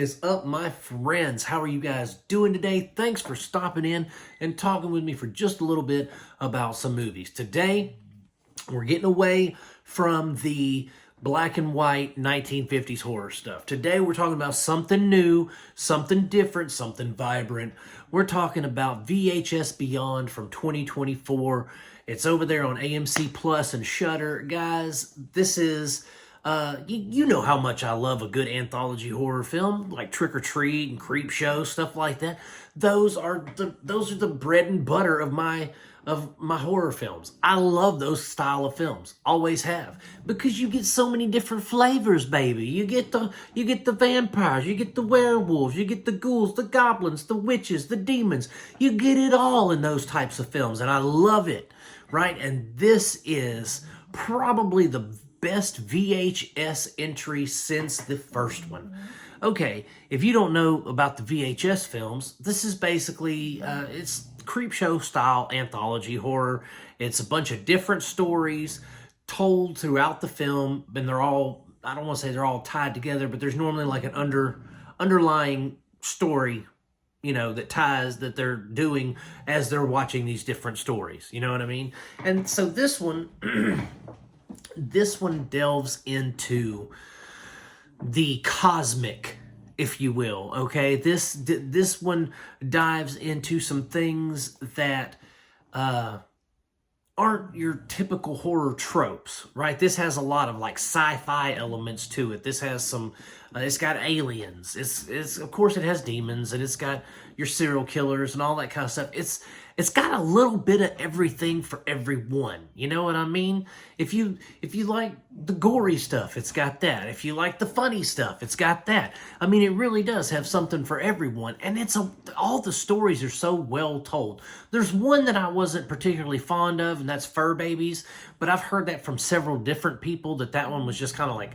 is up, my friends? How are you guys doing today? Thanks for stopping in and talking with me for just a little bit about some movies. Today, we're getting away from the black and white 1950s horror stuff. Today, we're talking about something new, something different, something vibrant. We're talking about VHS Beyond from 2024. It's over there on AMC Plus and Shudder. Guys, this is... you know how much I love a good anthology horror film, like Trick or Treat and Creep Show, stuff like that. Those are the bread and butter of my horror films. I love those style of films, always have, because you get so many different flavors, baby. You get the vampires, you get the werewolves, you get the ghouls, the goblins, the witches, the demons. You get it all in those types of films, and I love it, right? And this is probably the best VHS entry since the first one. Okay, if you don't know about the VHS films, this is basically, it's Creepshow style anthology horror. It's a bunch of different stories told throughout the film, and they're all, I don't want to say they're all tied together, but there's normally like an underlying story, you know, that they're doing as they're watching these different stories. You know what I mean? And so this one... This one delves into the cosmic, if you will, okay? This one dives into some things that aren't your typical horror tropes, right? This has a lot of like sci-fi elements to it. This has some, it's got aliens. It's of course it has demons, and it's got your serial killers and all that kind of stuff. It's got a little bit of everything for everyone. You know what I mean? If you like the gory stuff, it's got that. If you like the funny stuff, it's got that. I mean, it really does have something for everyone. And all the stories are so well told. There's one that I wasn't particularly fond of, and that's Fur Babies. But I've heard that from several different people, that one was just kind of like,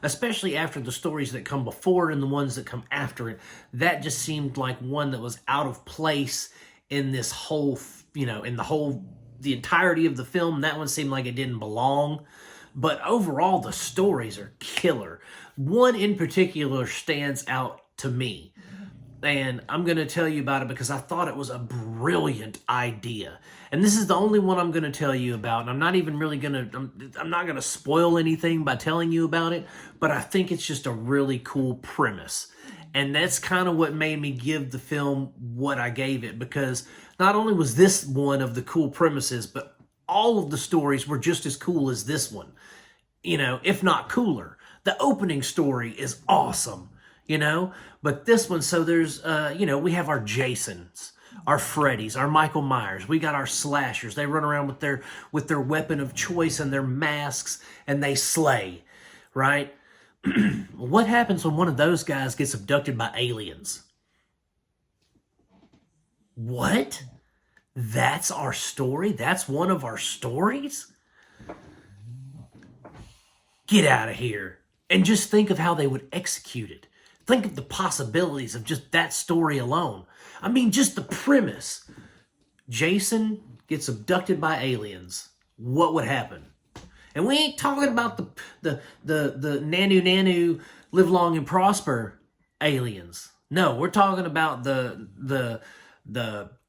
especially after the stories that come before it and the ones that come after it. That just seemed like one that was out of place in this whole, you know, the entirety of the film. That one seemed like it didn't belong. But overall, the stories are killer. One in particular stands out to me. And I'm going to tell you about it because I thought it was a brilliant idea. And this is the only one I'm going to tell you about. And I'm not even really going to, I'm not going to spoil anything by telling you about it. But I think it's just a really cool premise. And that's kind of what made me give the film what I gave it, because not only was this one of the cool premises, but all of the stories were just as cool as this one, you know, if not cooler. The opening story is awesome, you know, but this one, so there's, you know, we have our Jasons, our Freddys, our Michael Myers. We got our slashers. They run around with their weapon of choice and their masks, and they slay, right? What happens when one of those guys gets abducted by aliens? What? That's our story? That's one of our stories? Get out of here. And just think of how they would execute it. Think of the possibilities of just that story alone. I mean, just the premise. Jason gets abducted by aliens. What would happen? And we ain't talking about the nanu live long and prosper aliens. No, we're talking about the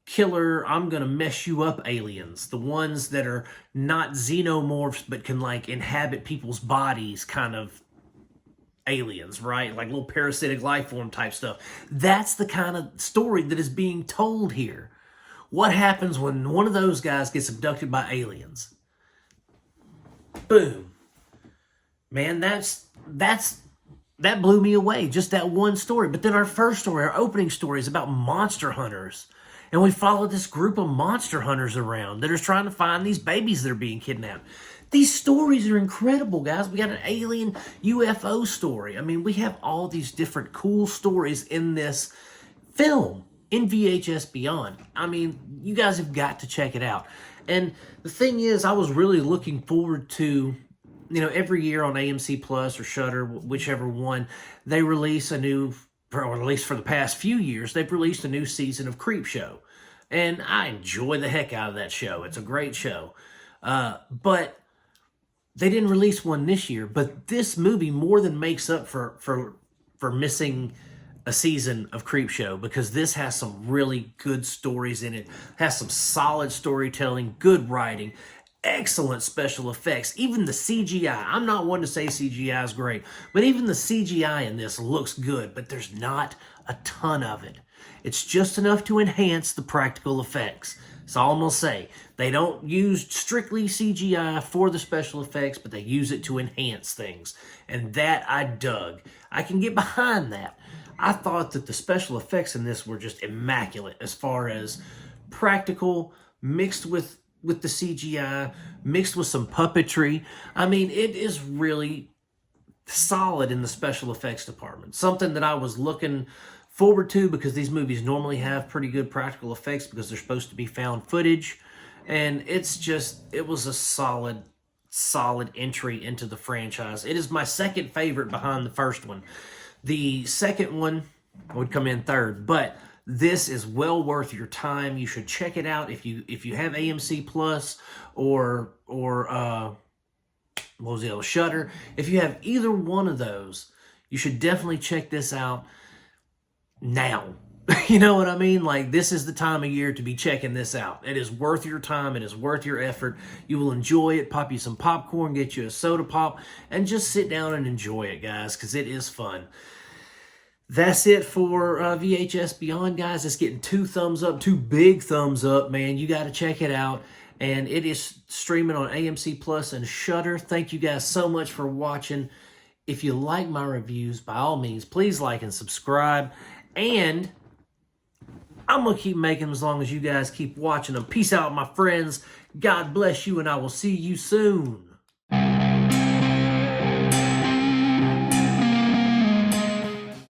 killer, I'm gonna mess you up aliens. The ones that are not xenomorphs but can like inhabit people's bodies kind of aliens, right? Like little parasitic life form type stuff. That's the kind of story that is being told here. What happens when one of those guys gets abducted by aliens? Boom. Man, that blew me away, just that one story. But then our first story, our opening story, is about monster hunters. And we follow this group of monster hunters around that are trying to find these babies that are being kidnapped. These stories are incredible, guys. We got an alien UFO story. I mean, we have all these different cool stories in this film, in VHS Beyond. I mean, you guys have got to check it out. And the thing is, I was really looking forward to, you know, every year on AMC Plus or Shudder, whichever one, they release a new, or at least for the past few years, they've released a new season of Creep Show. And I enjoy the heck out of that show. It's a great show. But they didn't release one this year. But this movie more than makes up for missing a season of Creepshow, because this has some really good stories in it, has some solid storytelling, good writing, excellent special effects. Even the CGI, I'm not one to say CGI is great, but even the CGI in this looks good, but there's not a ton of it. It's just enough to enhance the practical effects. That's all I'm going to say. They don't use strictly CGI for the special effects, but they use it to enhance things. And that I dug. I can get behind that. I thought that the special effects in this were just immaculate as far as practical mixed with the CGI, mixed with some puppetry. I mean, it is really solid in the special effects department. Something that I was looking forward to, because these movies normally have pretty good practical effects because they're supposed to be found footage. And it was a solid entry into the franchise. It is my second favorite behind the first one. The second one would come in third, but this is well worth your time. You should check it out if you have AMC Plus or what was the other, Shudder. If you have either one of those, you should definitely check this out now. You know what I mean? Like, this is the time of year to be checking this out. It is worth your time. It is worth your effort. You will enjoy it. Pop you some popcorn, get you a soda pop, and just sit down and enjoy it, guys, because it is fun. That's it for VHS Beyond, guys. It's getting 2 thumbs up, 2 big thumbs up, man. You got to check it out. And it is streaming on AMC Plus and Shudder. Thank you guys so much for watching. If you like my reviews, by all means, please like and subscribe. And I'm going to keep making them as long as you guys keep watching them. Peace out, my friends. God bless you, and I will see you soon.